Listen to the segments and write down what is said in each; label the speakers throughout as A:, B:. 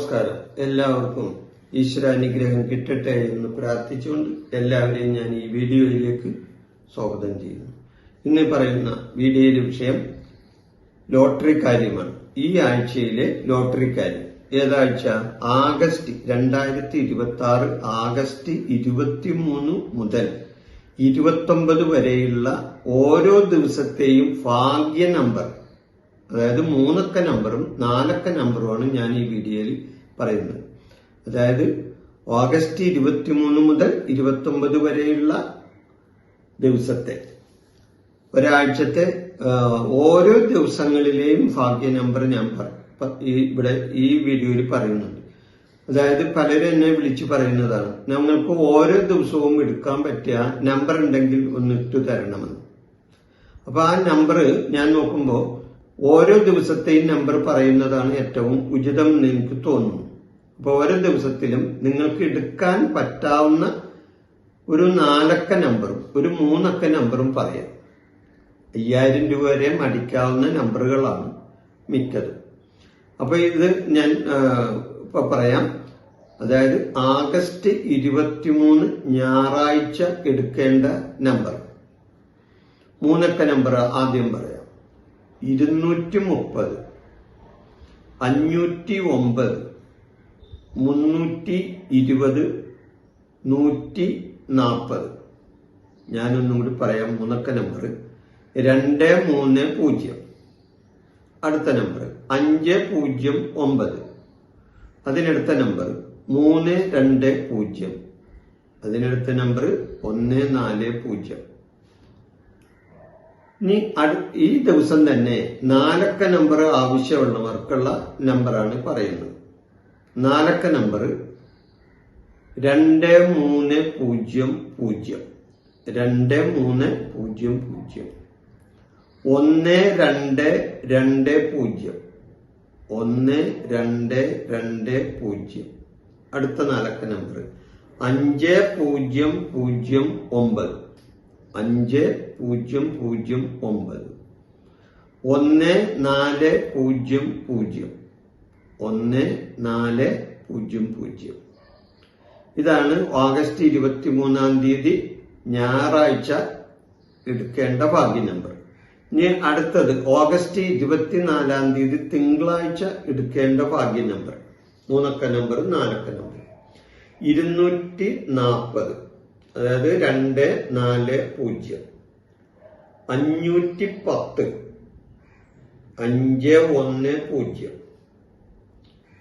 A: നമസ്കാരം. എല്ലാവർക്കും ഈശ്വരാനുഗ്രഹം കിട്ടട്ടെ എന്ന് പ്രാർത്ഥിച്ചുകൊണ്ട് എല്ലാവരെയും ഞാൻ ഈ വീഡിയോയിലേക്ക് സ്വാഗതം ചെയ്യുന്നു. ഇന്ന് പറയുന്ന വീഡിയോയിലെ വിഷയം ലോട്ടറി കാര്യമാണ്. ഈ ആഴ്ചയിലെ ലോട്ടറി കാര്യം ഏതാഴ്ച? ആഗസ്റ്റ് 2026 ആഗസ്റ്റ് 23 മുതൽ 29 വരെയുള്ള ഓരോ ദിവസത്തെയും ഭാഗ്യ നമ്പർ, അതായത് 3 അക്ക നമ്പറും 4 അക്ക നമ്പറുമാണ് ഞാൻ ഈ വീഡിയോയിൽ പറയുന്നത്. അതായത് ഓഗസ്റ്റ് 23 മുതൽ 29 വരെയുള്ള ദിവസത്തെ ഒരാഴ്ചത്തെ ഓരോ ദിവസങ്ങളിലെയും ഭാഗ്യ നമ്പർ ഞാൻ ഇവിടെ ഈ വീഡിയോയിൽ പറയുന്നുണ്ട്. അതായത് പലരും എന്നെ വിളിച്ചു പറയുന്നതാണ്, ഞങ്ങൾക്ക് ഓരോ ദിവസവും എടുക്കാൻ പറ്റിയ നമ്പർ ഉണ്ടെങ്കിൽ ഒന്ന് ഇട്ടു തരണമെന്ന്. അപ്പൊ ആ നമ്പർ ഞാൻ നോക്കുമ്പോൾ ഓരോ ദിവസത്തെയും നമ്പർ പറയുന്നതാണ് ഏറ്റവും ഉചിതം എന്ന് എനിക്ക് തോന്നുന്നു. അപ്പൊ ഓരോ ദിവസത്തിലും നിങ്ങൾക്ക് എടുക്കാൻ പറ്റാവുന്ന ഒരു 4 അക്ക നമ്പറും ഒരു 3 അക്ക നമ്പറും പറയാം. 5000 രൂപ വരെ അടിക്കാവുന്ന നമ്പറുകളാണ് മിക്കത്. അപ്പൊ ഇത് ഞാൻ ഇപ്പൊ പറയാം. അതായത് ആഗസ്റ്റ് 23 ഞായറാഴ്ച എടുക്കേണ്ട നമ്പർ 3 അക്ക നമ്പർ ആദ്യം പറയാം. 230, 509, 320, 140. ഞാനൊന്നും കൂടി പറയാം. 3 അക്ക നമ്പർ 230. അടുത്ത നമ്പർ 509. അതിനടുത്ത നമ്പർ 320. അതിനടുത്ത നമ്പർ 140. ഇനി ഈ ദിവസം തന്നെ 4 അക്ക നമ്പർ ആവശ്യമുള്ളവർക്കുള്ള നമ്പറാണ് പറയുന്നത്. 4 അക്ക നമ്പർ 2300, 2300, 1220, 1220. അടുത്ത 4 അക്ക നമ്പർ 5009, 5009, 1400. ഇതാണ് ഓഗസ്റ്റ് 23 ഞായറാഴ്ച എടുക്കേണ്ട ഭാഗ്യ നമ്പർ. ഇനി അടുത്തത് ഓഗസ്റ്റ് 24 തിങ്കളാഴ്ച എടുക്കേണ്ട ഭാഗ്യ നമ്പർ 3 അക്ക നമ്പർ 4 അക്ക നമ്പർ 240. അതായത് 240, 510, 510,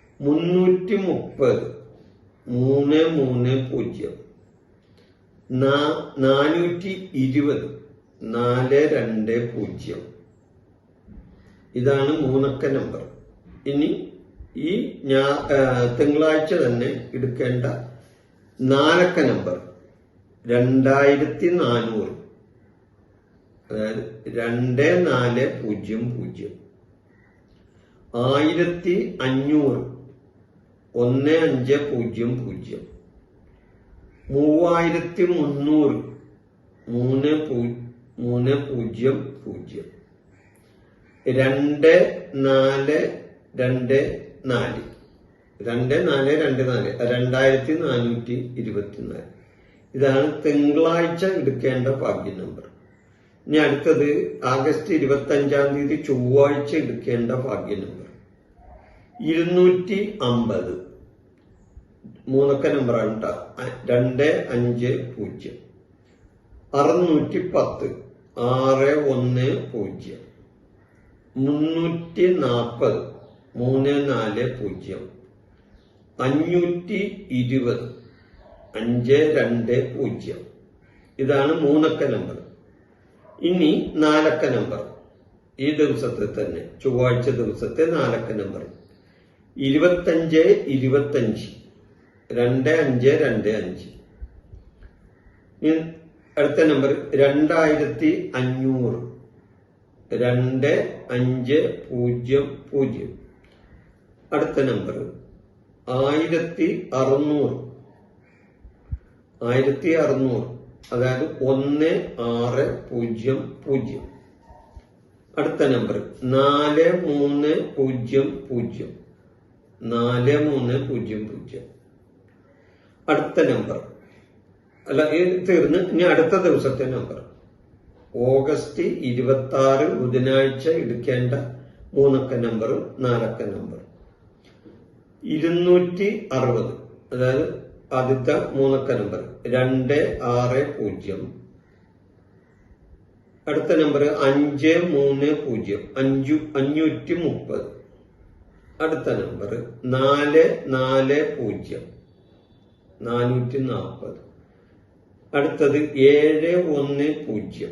A: 330, 330, 420, 420. ഇതാണ് 3 അക്ക നമ്പർ. ഇനി ഈ തിങ്കളാഴ്ച തന്നെ എടുക്കേണ്ട 4 അക്ക നമ്പർ 2400. അതായത് 2400, 1500, 1500, 1500, 3300, 3000, 2424, 2424. ഇതാണ് തിങ്കളാഴ്ച എടുക്കേണ്ട ഭാഗ്യ നമ്പർ. ഇനി അടുത്തത് ആഗസ്റ്റ് 25 ചൊവ്വാഴ്ച എടുക്കേണ്ട ഭാഗ്യ നമ്പർ 250. 3 അക്ക നമ്പറാണ് കേട്ടോ. 250, 610, 610, 340, 340, 520, 520. ഇതാണ് 3 അക്ക നമ്പർ. ഇനി 4 അക്ക നമ്പർ ഈ ദിവസത്തെ തന്നെ ചൊവ്വാഴ്ച ദിവസത്തെ 4 അക്ക നമ്പർ 25, 25, 2525. അടുത്ത നമ്പർ 2500, 2500. അടുത്ത നമ്പർ 1600, 1600. അതായത് 1600. അടുത്ത നമ്പർ 4300, 4300. അടുത്ത നമ്പർ അല്ല, ഇത് തീർന്ന് ഇനി അടുത്ത ദിവസത്തെ നമ്പർ ഓഗസ്റ്റ് 26 ബുധനാഴ്ച എടുക്കേണ്ട 3 അക്ക നമ്പർ, 4 അക്ക നമ്പർ 260. അതായത് ആദ്യത്തെ 3 അക്ക നമ്പർ 260. അടുത്ത നമ്പർ 530 530. അടുത്ത നമ്പർ 440 440. അടുത്തത് 710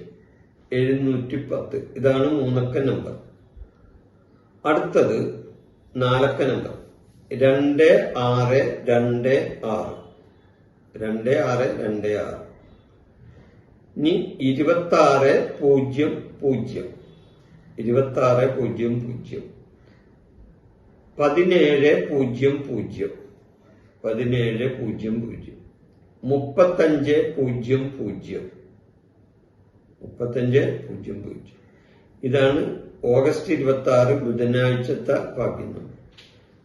A: 710. ഇതാണ് 3 അക്ക നമ്പർ. അടുത്തത് 4 അക്ക നമ്പർ 2626 2626. ഇനി 2600 2600 1700 1700 3500 3500. ഇതാണ് ഓഗസ്റ്റ് 26 ബുധനാഴ്ചത്തെ ഭാഗ്യ നമ്പർ.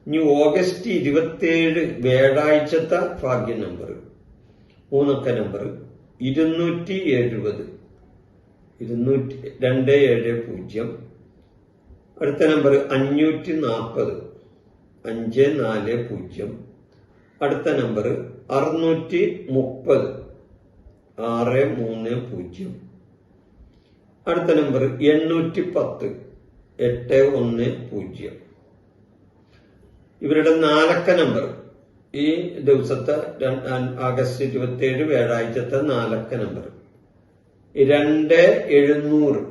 A: ഇനി ഓഗസ്റ്റ് 27 വ്യാഴാഴ്ചത്തെ ഭാഗ്യ നമ്പർ 3 അക്ക നമ്പർ 270 270. അടുത്ത നമ്പർ 540 540. അടുത്ത നമ്പർ 630 630. അടുത്ത നമ്പർ 810 810. ഇവരുടെ 4 അക്ക നമ്പർ ഈ ദിവസത്തെ ആഗസ്റ്റ് 27 വ്യാഴാഴ്ചത്തെ 4 അക്ക നമ്പർ 2700.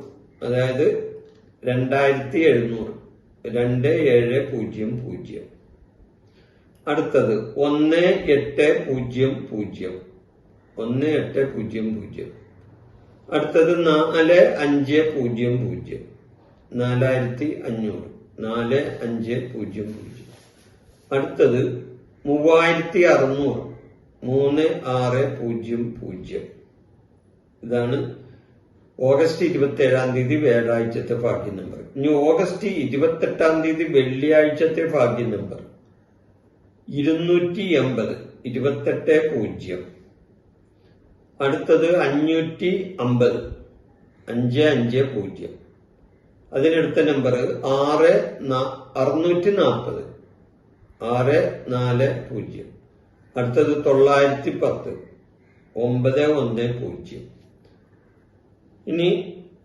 A: അതായത് 2700 2700. അടുത്തത് 1800 1800. അടുത്തത് 4500 4500 4500. അടുത്തത് 3600 3600. ഇതാണ് ഓഗസ്റ്റ് 27 വ്യാഴാഴ്ചത്തെ ഭാഗ്യ നമ്പർ. ഇനി ഓഗസ്റ്റ് 28 വെള്ളിയാഴ്ചത്തെ ഭാഗ്യ നമ്പർ 280 280. അടുത്തത് 550 550. അതിനടുത്ത നമ്പർ 640 640. അടുത്തത് 910 910. ഇനി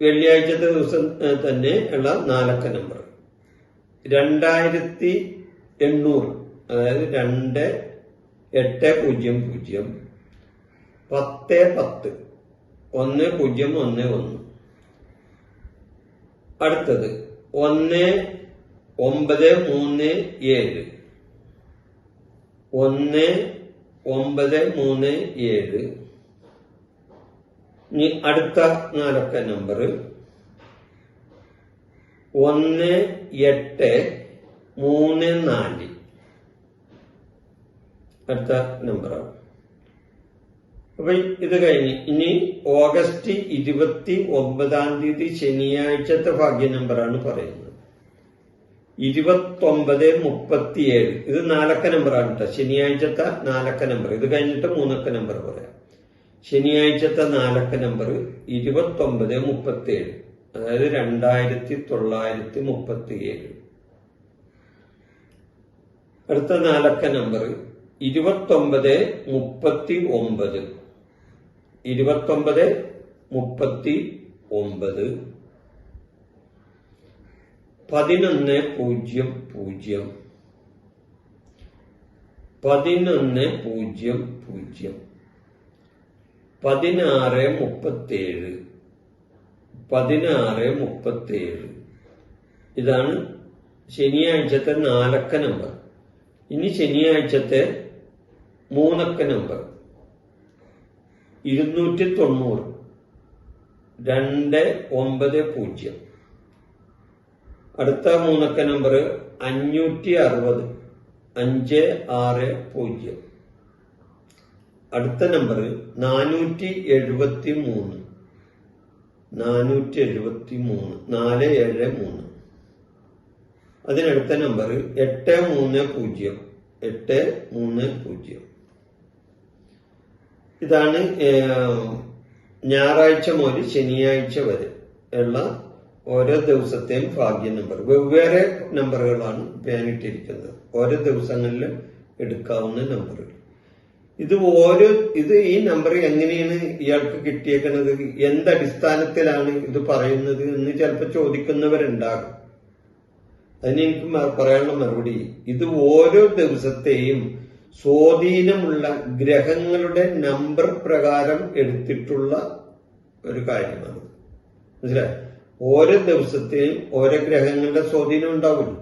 A: വെള്ളിയാഴ്ചത്തെ ദിവസം തന്നെ ഉള്ള 4 അക്ക നമ്പർ 2800. അതായത് 2800 1010 1011. അടുത്തത് 1937 1937. ഇനി അടുത്ത 4 അക്ക നമ്പർ 1834. അടുത്ത നമ്പറാണ്. അപ്പൊ ഇത് കഴിഞ്ഞ് ഇനി ഓഗസ്റ്റ് 29 ശനിയാഴ്ചത്തെ ഭാഗ്യ നമ്പറാണ് പറയുന്നത് 2937. ഇത് 4 അക്ക നമ്പറാണ് കേട്ടോ. ശനിയാഴ്ചത്തെ 4 അക്ക നമ്പർ. ഇത് കഴിഞ്ഞിട്ട് 3 അക്ക നമ്പർ പറയാം. ശനിയാഴ്ചത്തെ 4 അക്ക നമ്പർ 2937. അതായത് 2937. അടുത്ത 4 അക്ക നമ്പർ 2939 2939. 1100 1100. പതിനാറ് മുപ്പത്തേഴ്. ഇതാണ് ശനിയാഴ്ചത്തെ 4 അക്ക നമ്പർ. ഇനി ശനിയാഴ്ചത്തെ 3 അക്ക നമ്പർ 290 290. അടുത്ത 3 അക്ക നമ്പർ 560 560. അടുത്ത നമ്പർ 473 473 473. അതിനടുത്ത നമ്പർ 830. ഇതാണ് ഞായറാഴ്ച മുതൽ ശനിയാഴ്ച വരെ ഉള്ള ഓരോ ദിവസത്തെയും ഭാഗ്യ നമ്പർ. വെവ്വേറെ നമ്പറുകളാണ് ഞാനിട്ടിരിക്കുന്നത്. ഓരോ ദിവസങ്ങളിൽ എടുക്കാവുന്ന നമ്പറുകൾ. ഇത് ഈ നമ്പർ എങ്ങനെയാണ് ഇയാൾക്ക് കിട്ടിയേക്കുന്നത്, എന്തടിസ്ഥാനത്തിലാണ് ഇത് പറയുന്നത് എന്ന് ചിലപ്പോൾ ചോദിക്കുന്നവരുണ്ടാകും. അതിന് എനിക്ക് പറയാനുള്ള മറുപടി, ഇത് ഓരോ ദിവസത്തെയും സ്വാധീനമുള്ള ഗ്രഹങ്ങളുടെ നമ്പർ പ്രകാരം എടുത്തിട്ടുള്ള ഒരു കാര്യമാണ്. മനസ്സിലായി? ഓരോ ദിവസത്തെയും ഓരോ ഗ്രഹങ്ങളുടെ സ്വാധീനം ഉണ്ടാവില്ല.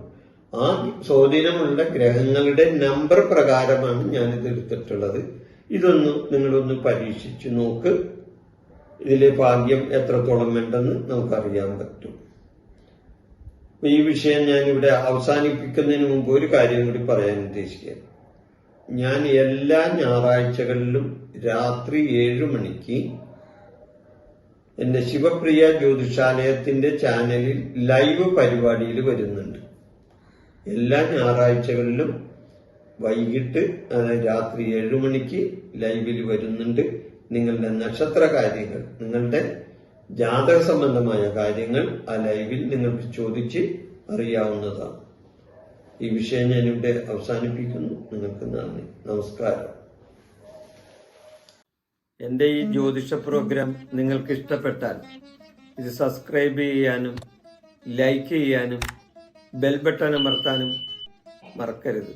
A: ആ സ്വാധീനമുള്ള ഗ്രഹങ്ങളുടെ നമ്പർ പ്രകാരമാണ് ഞാനിത് എടുത്തിട്ടുള്ളത്. നിങ്ങളൊന്ന് പരീക്ഷിച്ചു നോക്ക്. ഇതിലെ ഭാഗ്യം എത്രത്തോളം വേണ്ടെന്ന് നമുക്കറിയാൻ പറ്റും. ഈ വിഷയം ഞാനിവിടെ അവസാനിപ്പിക്കുന്നതിന് മുമ്പ് ഒരു കാര്യം കൂടി പറയാൻ ഉദ്ദേശിക്കുകയാണ്. ഞാൻ എല്ലാ ഞായറാഴ്ചകളിലും രാത്രി 7 മണിക്ക് എന്റെ ശിവപ്രിയ ജ്യോതിഷാലയത്തിന്റെ ചാനലിൽ ലൈവ് പരിപാടിയിൽ വരുന്നുണ്ട്. എല്ലാ ഞായറാഴ്ചകളിലും വൈകിട്ട് രാത്രി 7 മണിക്ക് ലൈവിൽ വരുന്നുണ്ട്. നിങ്ങളുടെ നക്ഷത്ര കാര്യങ്ങൾ, നിങ്ങളുടെ ജാതക സംബന്ധമായ കാര്യങ്ങൾ ആ ലൈവിൽ നിങ്ങൾക്ക് ചോദിച്ച് അറിയാവുന്നതാണ്. ഈ വിഷയം ഞാനിവിടെ അവസാനിപ്പിക്കുന്നു. നിങ്ങൾക്ക് നന്ദി, നമസ്കാരം. എൻ്റെ ഈ ജ്യോതിഷ പ്രോഗ്രാം നിങ്ങൾക്ക് ഇഷ്ടപ്പെട്ടാൽ ഇത് സബ്സ്ക്രൈബ് ചെയ്യാനും ലൈക്ക് ചെയ്യാനും ബെൽ ബട്ടൺ അമർത്താനും മറക്കരുത്.